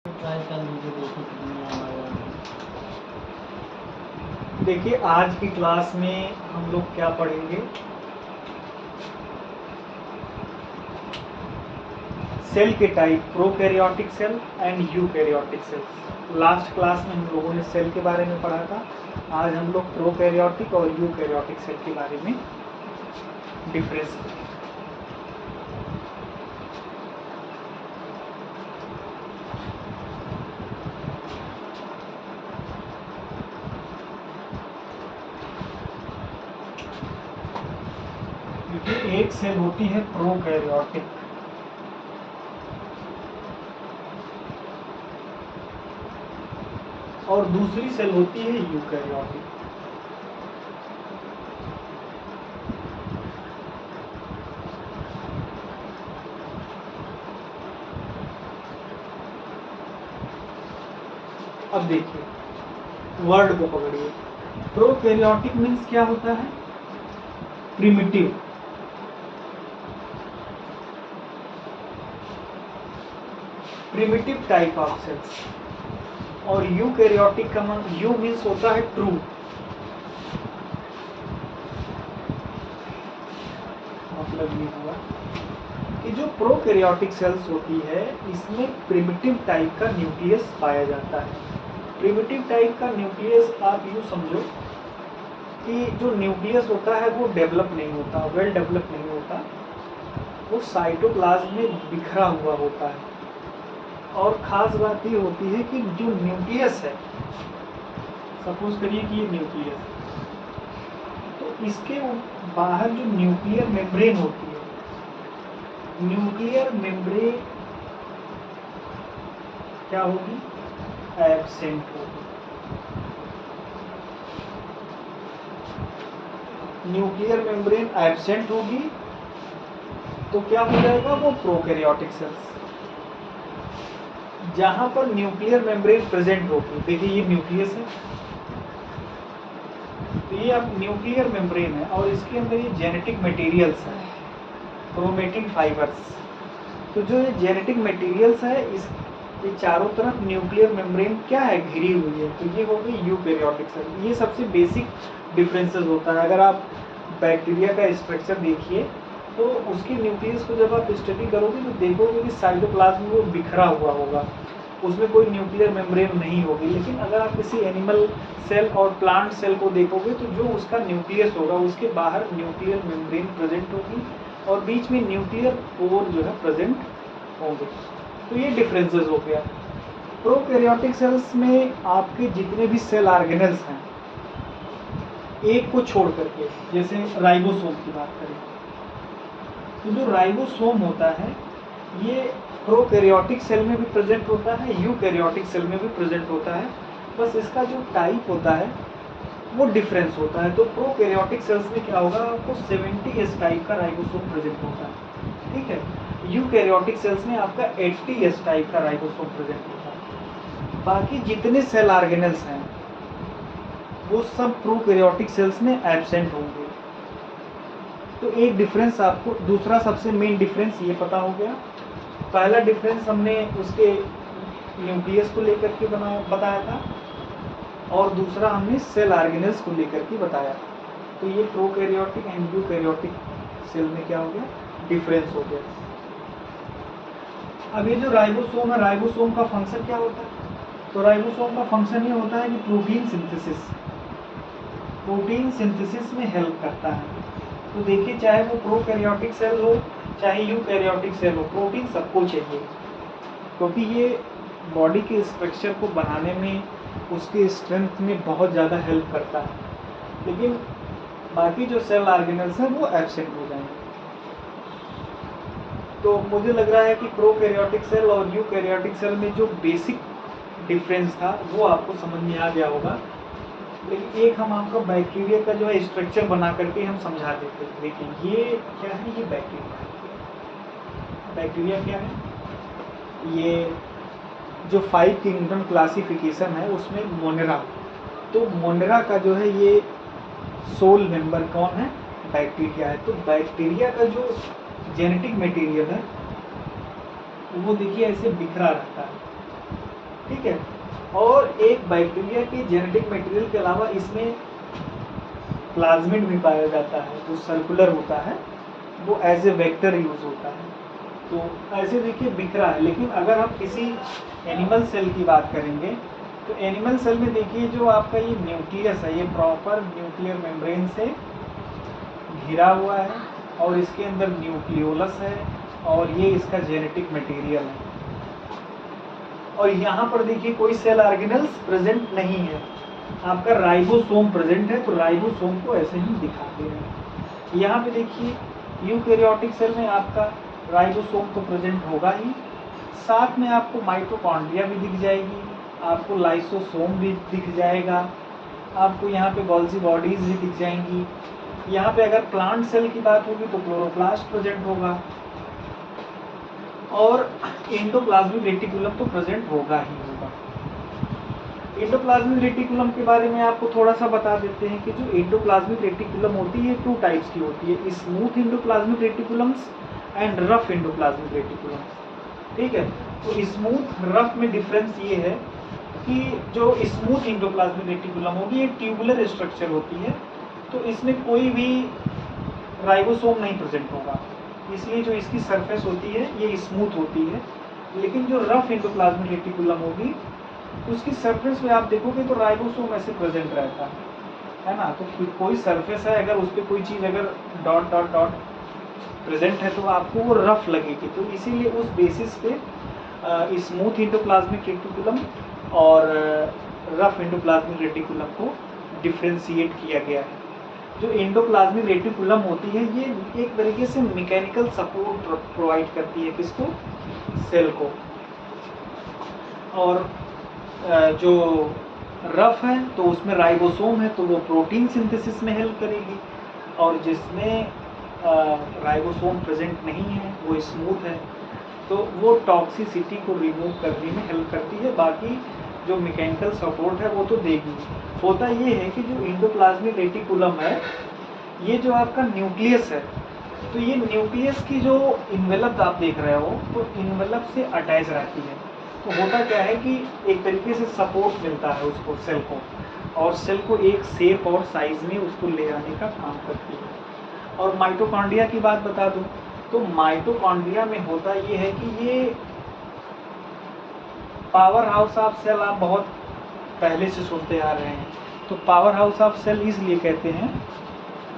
Try कर लीजिए, देखो कितनी आएगा। देखिए आज की क्लास में हम लोग क्या पढ़ेंगे, सेल के type, prokaryotic cell and eukaryotic cell. Last class में हम लोगों ने सेल के बारे में पढ़ा था। आज हम लोग प्रोकैरियोटिक और यूकैरियोटिक सेल के बारे में डिफरेंस करेंगे। देखिए एक सेल होती है प्रोकैरियोटिक, और दूसरी सेल होती है यूकैरियोटिक। अब देखिए वर्ड को पकड़िए। प्रोकैरियोटिक मीन्स क्या होता है? Primitive. Primitive type of cells. और यूकैरियोटिक का यू मीन्स होता है ट्रू। मतलब ये हुआ कि जो प्रोकैरियोटिक सेल्स होती है इसमें प्रिमिटिव टाइप का न्यूक्लियस पाया जाता है। प्रिमिटिव टाइप का न्यूक्लियस आप यूँ समझो कि जो न्यूक्लियस होता है वो डेवलप नहीं होता, वेल डेवलप नहीं होता, वो साइटोप्लाज्म में बिखरा हुआ होता है। और ख़ास बात ये होती है कि जो न्यूक्लियस है, सपोज करिए कि ये न्यूक्लियस है, तो इसके बाहर जो न्यूक्लियर मेम्ब्रेन होती है, न्यूक्लियर मेम्ब्रेन क्या होगी? एब्सेंट होगी। न्यूक्लियर मेम्ब्रेन एब्सेंट होगी तो क्या हो जाएगा? वो प्रोकैरियोटिक सेल्स। जहां पर न्यूक्लियर मेम्ब्रेन प्रेजेंट होगी, देखिए ये न्यूक्लियस है, तो ये अब न्यूक्लियर मेम्ब्रेन है और इसके अंदर ये जेनेटिक मटेरियल्स है, क्रोमेटिन फाइबर्स। तो जो ये जेनेटिक मटेरियल्स है ये चारों तरफ न्यूक्लियर मेम्ब्रेन क्या है? घिरी हुई है। तो ये हो गई यूकैरियोटिक सेल। ये सबसे बेसिक डिफरेंसेस होता है। अगर आप बैक्टीरिया का स्ट्रक्चर देखिए तो उसके न्यूक्लियस को जब आप स्टडी करोगे तो देखोगे कि साइटोप्लाज्म में वो बिखरा हुआ होगा, उसमें कोई न्यूक्लियर मेम्ब्रेन नहीं होगी। लेकिन अगर आप किसी एनिमल सेल और प्लांट सेल को देखोगे तो जो उसका न्यूक्लियस होगा उसके बाहर न्यूक्लियर मेम्ब्रेन प्रेजेंट होगी और बीच में न्यूक्लियर पोर जो है प्रेजेंट होंगे। तो ये डिफरेंसेस हो गया। प्रोकैरियोटिक सेल्स में आपके जितने भी सेल ऑर्गेनेल्स हैं, एक को छोड़ करके, जैसे राइबोसोम की बात करें तो जो राइबोसोम होता है ये प्रोकैरियोटिक सेल में भी प्रेजेंट होता है, यूकैरियोटिक सेल में भी प्रेजेंट होता है। बस इसका जो टाइप होता है वो डिफरेंस होता है। तो प्रोकैरियोटिक सेल्स में क्या होगा? आपको 70S टाइप का राइबोसोम प्रेजेंट होता है, ठीक है। यूकैरियोटिक सेल्स में आपका 80S टाइप का राइबोसोम प्रेजेंट होता है। बाकी जितने सेल ऑर्गेनेल्स हैं वो सब प्रोकैरियोटिक सेल्स में एब्सेंट होंगे। तो एक डिफरेंस आपको, दूसरा सबसे मेन डिफरेंस ये पता हो गया। पहला डिफरेंस हमने उसके न्यूक्लियस को लेकर के बताया था और दूसरा हमने सेल ऑर्गेनेल्स को लेकर के बताया था। तो ये प्रोकैरियोटिक एंड यूकैरियोटिक सेल में क्या हो गया? डिफरेंस हो गया। अब ये जो राइबोसोम है, राइबोसोम का फंक्शन क्या होता है? तो राइबोसोम का फंक्शन ये होता है कि प्रोटीन सिंथेसिस में हेल्प करता है। तो देखिए चाहे वो प्रोकैरियोटिक सेल हो चाहे यूकैरियोटिक सेल हो, प्रोटीन सबको चाहिए क्योंकि ये बॉडी के स्ट्रक्चर को बनाने में, उसके स्ट्रेंथ में बहुत ज़्यादा हेल्प करता है। लेकिन बाकी जो सेल ऑर्गेनल्स हैं वो एब्सेंट हो जाएंगे। तो मुझे लग रहा है कि प्रोकैरियोटिक सेल और यूकैरियोटिक सेल में जो बेसिक डिफरेंस था वो आपको समझ में आ गया होगा। लेकिन एक हम आपको बैक्टीरिया का जो है स्ट्रक्चर बना करके हम समझा देते हैं। देखिए ये क्या है? ये बैक्टीरिया। बैक्टीरिया क्या है? ये जो 5 किंगडम क्लासिफिकेशन है उसमें मोनेरा, तो मोनेरा का जो है ये सोल मेंबर कौन है? बैक्टीरिया है। तो बैक्टीरिया का जो जेनेटिक मटेरियल है वो देखिए ऐसे बिखरा रहता है। ठीक है। और एक बैक्टीरिया के जेनेटिक मटेरियल के अलावा इसमें प्लाज्मिड भी पाया जाता है, जो सर्कुलर होता है, वो एज ए वेक्टर यूज होता है। तो ऐसे देखिए बिखरा है। लेकिन अगर हम किसी एनिमल सेल की बात करेंगे तो एनिमल सेल में देखिए जो आपका ये न्यूक्लियस है, ये प्रॉपर न्यूक्लियर मेम्ब्रेन से घिरा हुआ है और इसके अंदर न्यूक्लियोलस है और ये इसका जेनेटिक मटेरियल है। और यहाँ पर देखिए कोई सेल ऑर्गेनेल्स प्रेजेंट नहीं है, आपका राइबोसोम प्रेजेंट है, तो राइबोसोम को ऐसे ही दिखाते हैं। यहाँ पे देखिए यूकैरियोटिक सेल में आपका राइबोसोम तो प्रेजेंट होगा ही, साथ में आपको माइटोकॉन्ड्रिया भी दिख जाएगी, आपको लाइसोसोम भी दिख जाएगा, आपको यहाँ पे गोल्जी बॉडीज भी दिख जाएंगी। यहाँ पे अगर प्लांट सेल की बात होगी तो क्लोरोप्लास्ट प्रेजेंट होगा और एंडोप्लाज्मिक रेटिकुलम तो प्रेजेंट होगा ही होगा। एंडोप्लाज्मिक रेटिकुलम के बारे में आपको थोड़ा सा बता देते हैं कि जो एंडोप्लाज्मिक रेटिकुलम होती है 2 टाइप्स की होती है, smooth endoplasmic reticulums and rough endoplasmic reticulums. ठीक है, तो स्मूथ रफ में डिफरेंस ये है कि जो स्मूथ एंडोप्लाज्मिक रेटिकुलम होगी ये ट्यूबुलर स्ट्रक्चर होती है, तो इसमें कोई भी राइबोसोम नहीं प्रेजेंट होगा, इसलिए जो इसकी सरफेस होती है ये स्मूथ होती है। लेकिन जो रफ एंडोप्लाज्मिक रेटिकुलम होगी उसकी सरफेस पे आप देखोगे तो राइबोसोम ऐसे प्रेजेंट रहता है ना। तो कोई सरफेस है, अगर उस पर कोई चीज़ अगर डॉट डॉट डॉट प्रेजेंट है तो आपको वो रफ लगेगी। तो इसीलिए उस बेसिस पे स्मूथ एंडोप्लाज्मिक रेटिकुलम और रफ एंडोप्लाज्मिक रेटिकुलम को डिफ्रेंशिएट किया गया है। जो एंडोप्लाज्मिक रेटिकुलम होती है ये एक तरीके से मैकेनिकल सपोर्ट प्रोवाइड करती है किसको, सेल को। और जो रफ है तो उसमें राइबोसोम है तो वो प्रोटीन सिंथेसिस में हेल्प करेगी, और जिसमें राइबोसोम प्रेजेंट नहीं है वो स्मूथ है तो वो टॉक्सिसिटी को रिमूव करने में हेल्प करती है। बाकी जो मैकेनिकल सपोर्ट है वो तो देगी। होता ये है कि जो एंडोप्लाज्मिक रेटिकुलम है ये जो आपका न्यूक्लियस है, तो ये न्यूक्लियस की जो इन्वेलप आप देख रहे हो तो इन्वेलप से अटैच रहती है। तो होता क्या है कि एक तरीके से सपोर्ट मिलता है उसको, सेल को, और सेल को एक शेप और साइज में उसको ले आने का काम करती है। और माइटोकॉन्ड्रिया की बात बता दूं तो माइटोकॉन्ड्रिया में होता ये है कि ये पावर हाउस ऑफ सेल आप बहुत पहले से सुनते आ रहे हैं। तो पावर हाउस ऑफ सेल इसलिए कहते हैं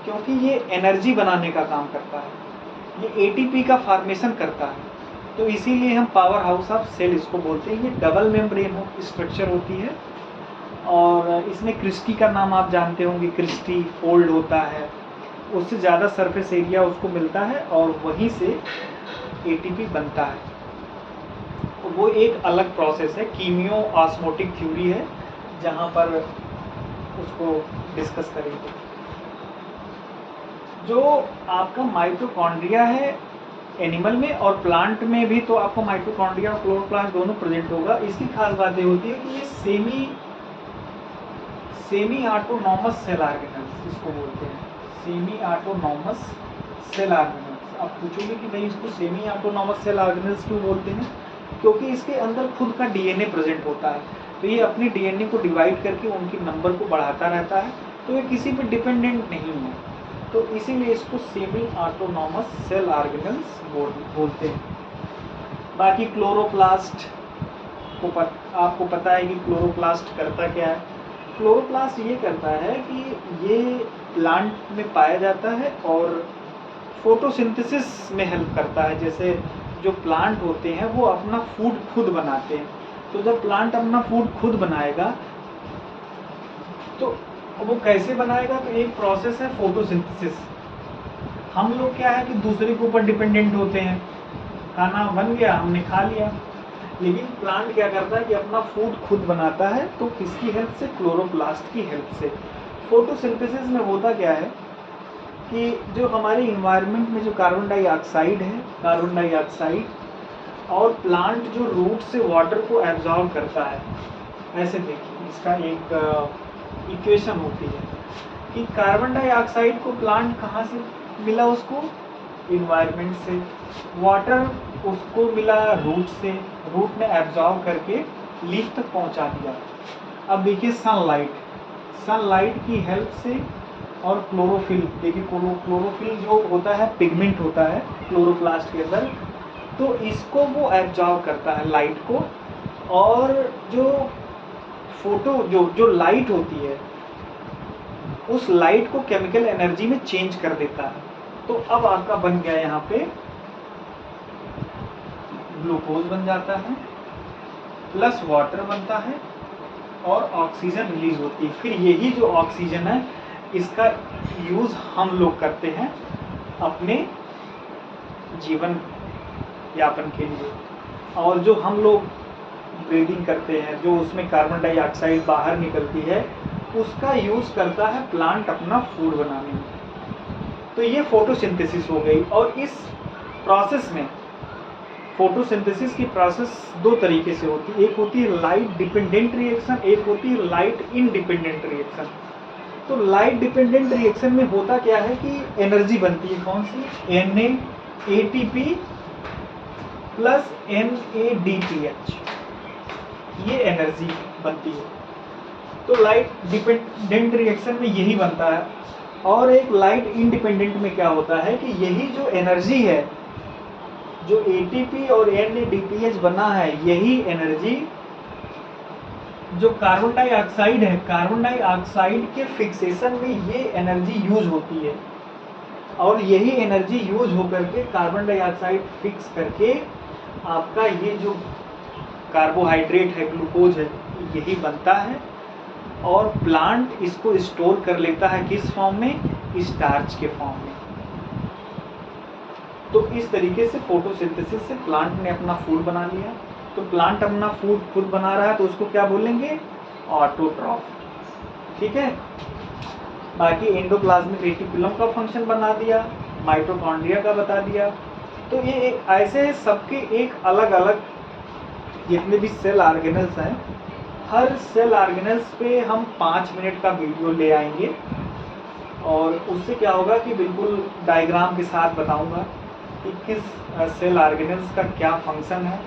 क्योंकि ये एनर्जी बनाने का काम करता है, ये एटीपी का फॉर्मेशन करता है, तो इसीलिए हम पावर हाउस ऑफ सेल इसको बोलते हैं। ये डबल मेम्ब्रेन स्ट्रक्चर होती है और इसमें क्रिस्टी का नाम आप जानते होंगे, क्रिस्टी फोल्ड होता है, उससे ज़्यादा सरफेस एरिया उसको मिलता है और वहीं से एटीपी बनता है। तो वो एक अलग प्रोसेस है, कीमियो ऑस्मोटिक थ्योरी है, जहाँ पर उसको डिस्कस करेंगे। जो आपका माइटोकॉन्ड्रिया है एनिमल में और प्लांट में भी, तो आपको माइटोकॉन्ड्रिया और क्लोरोप्लास्ट दोनों प्रेजेंट होगा। इसकी खास बात ये होती है कि ये सेमी ऑटोनॉमस सेल ऑर्गेनल्स इसको बोलते हैं, सेमी ऑटोनॉमस सेल ऑर्गेनल्स। आप पूछोगे कि भाई इसको सेमी ऑटोनॉमस सेल ऑर्गेनल्स क्यों बोलते हैं, क्योंकि इसके अंदर खुद का डीएनए प्रेजेंट होता है, तो ये अपने डीएनए को डिवाइड करके उनके नंबर को बढ़ाता रहता है, तो ये किसी पे डिपेंडेंट नहीं है, तो इसीलिए इसको सेमी ऑटोनॉमस सेल ऑर्गेनल्स बोलते हैं। बाकी क्लोरोप्लास्ट को आपको पता है कि क्लोरोप्लास्ट करता क्या है। क्लोरोप्लास्ट ये करता है कि ये प्लांट में पाया जाता है और फोटोसिंथेसिस में हेल्प करता है। जैसे जो प्लांट होते हैं वो अपना फूड खुद बनाते हैं, तो जब प्लांट अपना फूड खुद बनाएगा तो वो कैसे बनाएगा, तो एक प्रोसेस है फोटोसिंथेसिस। हम लोग क्या है कि दूसरे के ऊपर डिपेंडेंट होते हैं, खाना बन गया हमने खा लिया, लेकिन प्लांट क्या करता है कि अपना फूड खुद बनाता है, तो किसकी हेल्प से, क्लोरोप्लास्ट की हेल्प से। फोटोसिंथेसिस में होता क्या है कि जो हमारे इन्वायरमेंट में जो कार्बन डाइऑक्साइड है, कार्बन डाइऑक्साइड और प्लांट जो रूट से वाटर को एब्जॉर्ब करता है, ऐसे देखिए इसका एक इक्वेशन होती है कि कार्बन डाइऑक्साइड को प्लांट कहाँ से मिला, उसको इन्वायरमेंट से, वाटर उसको मिला रूट से, रूट ने एब्जॉर्ब करके लीफ तक पहुंचा दिया। अब देखिए सनलाइट की हेल्प से और क्लोरोफिल, देखिए क्लोरोफिल जो होता है पिगमेंट होता है क्लोरोप्लास्ट के अंदर, तो इसको वो एब्जॉर्ब करता है लाइट को, और जो फोटो जो लाइट होती है उस लाइट को केमिकल एनर्जी में चेंज कर देता है। तो अब आपका बन गया यहाँ पे ग्लूकोज बन जाता है, प्लस वाटर बनता है और ऑक्सीजन रिलीज होती है। फिर यही जो ऑक्सीजन है इसका यूज हम लोग करते हैं अपने जीवन यापन के लिए, और जो हम लोग ब्रीदिंग करते हैं, जो उसमें कार्बन डाइऑक्साइड बाहर निकलती है, उसका यूज करता है प्लांट अपना फूड बनाने में। तो ये फोटोसिंथेसिस हो गई। और इस प्रोसेस में फोटोसिंथेसिस की प्रोसेस दो तरीके से होती है, एक होती है लाइट डिपेंडेंट रिएक्शन, एक होती है लाइट इंडिपेंडेंट रिएक्शन। तो लाइट डिपेंडेंट रिएक्शन में होता क्या है कि एनर्जी बनती है, कौन सी, NADP प्लस NADPH, ये एनर्जी बनती है। तो लाइट डिपेंडेंट रिएक्शन में यही बनता है। और एक लाइट इंडिपेंडेंट में क्या होता है कि यही जो एनर्जी है, जो ATP और NADPH बना है, यही एनर्जी जो कार्बन डाइऑक्साइड है, कार्बन डाइऑक्साइड के फिक्सेशन में ये एनर्जी यूज होती है, और यही एनर्जी यूज होकर के कार्बन डाइऑक्साइड फिक्स करके आपका ये जो कार्बोहाइड्रेट है, ग्लूकोज है, यही बनता है। और प्लांट इसको स्टोर कर लेता है किस फॉर्म में, स्टार्च के फॉर्म में। तो इस तरीके से फोटोसिंथेसिस से प्लांट ने अपना फूड बना लिया। तो प्लांट अपना फूड खुद बना रहा है तो उसको क्या बोलेंगे, ऑटोट्रॉफ, ठीक है। बाकी एंडोप्लाज्मिक रेटिकुलम का फंक्शन बना दिया, माइटोकॉन्ड्रिया का बता दिया। तो ये एक ऐसे सबके एक अलग अलग जितने भी सेल ऑर्गेनल्स हैं, हर सेल ऑर्गेनल्स पे हम 5 मिनट का वीडियो ले आएंगे, और उससे क्या होगा कि बिल्कुल डायग्राम के साथ बताऊंगा कि किस सेल ऑर्गेनल्स का क्या फंक्शन है,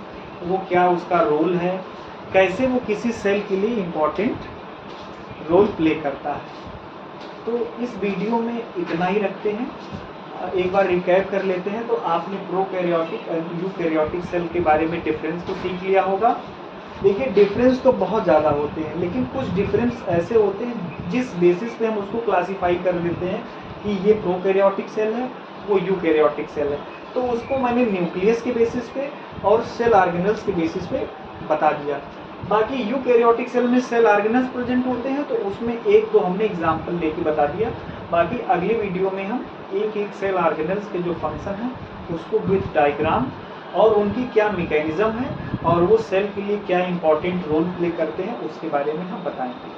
वो क्या उसका रोल है, कैसे वो किसी सेल के लिए इम्पोर्टेंट रोल प्ले करता है। तो इस वीडियो में इतना ही रखते हैं। एक बार रिकैप कर लेते हैं। तो आपने प्रोकैरियोटिक और यूकैरियोटिक सेल के बारे में डिफरेंस को सीख लिया होगा। देखिए डिफरेंस तो बहुत ज़्यादा होते हैं, लेकिन कुछ डिफरेंस ऐसे होते हैं जिस बेसिस पे हम उसको क्लासीफाई कर देते हैं कि ये प्रोकैरियोटिक सेल है, वो यूकैरियोटिक सेल है। तो उसको मैंने न्यूक्लियस के बेसिस पे और सेल ऑर्गेनल्स के बेसिस पे बता दिया। बाकी यूकैरियोटिक सेल में सेल ऑर्गेनल्स प्रेजेंट होते हैं, तो उसमें एक दो हमने एग्जाम्पल लेके बता दिया। बाकी अगले वीडियो में हम एक एक सेल ऑर्गेनल्स के जो फंक्शन है उसको विथ डायग्राम और उनकी क्या मैकेनिज्म है और वो सेल के लिए क्या इंपॉर्टेंट रोल प्ले करते हैं उसके बारे में हम बताएंगे।